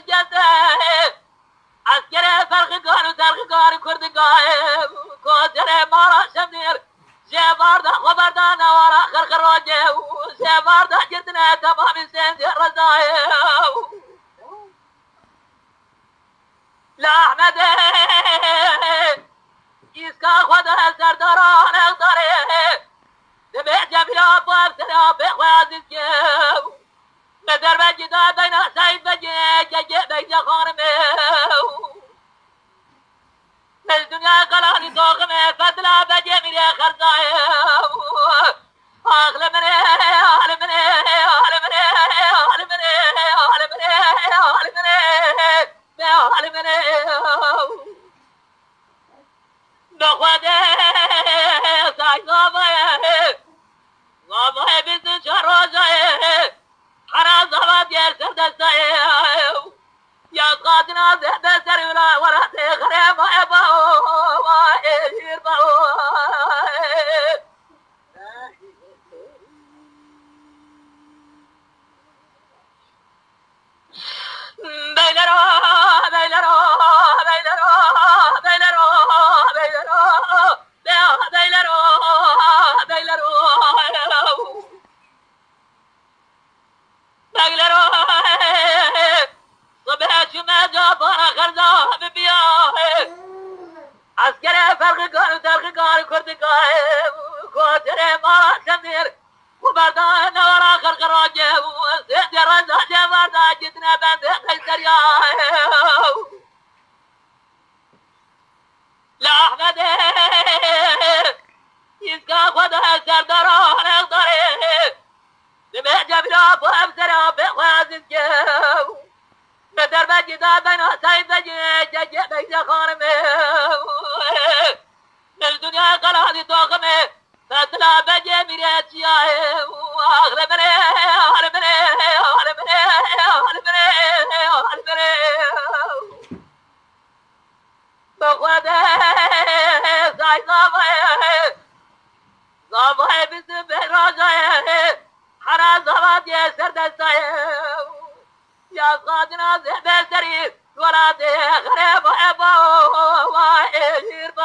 گزه اسکر فرقگار و ترقگار کردگاه کوزر مارا شمدیر جواردا خبردا نوارا خرق راجه جواردا جدنا تمام سند رضای لا احمد اسکا خدا سرداران اقداره دبه جمیلا باب سرا بخوازید که مدر بجدا بین سعید بجه ججه بین خانمه مل دنیا قلانی توقمه فضلا بجه میره خرزای آخل منه آخل منه آخل منه آخل منه آخل منه آخل منه آخل منه نخواده سعی غابه بیست چهار روزه حراز هوا دیر سر دسته یا قادنا زهده سر ولا ورات غريب ابا وائر با بیلرو بیلرو بیلرو بیلرو بیلرو بیلرو بیلرو بیلرو صبح جمعه جابانا خرزا ببیاه اسکر فرقگار و ترقگار کردگاه کوتر مارا شمدیر و بردان نورا خرق راجه سید رزا جواردا جتنا بند قیسریاه لا احمد اسکا خدا سرداران اقداره دمه جبلا باب سرا بخوازید که مدر بجدا بین سعید بجه ججه بین خانمه مل دنیا قلانی توقمه فضلا بجه میره چیاه آخر منه آخر منه آخر منه آخر منه آخر منه بخواده سعید غابه بیست به راجه حراز هوا دیه سر دسته یا قادنا زهده سری ولا ده غريب ابا وائر با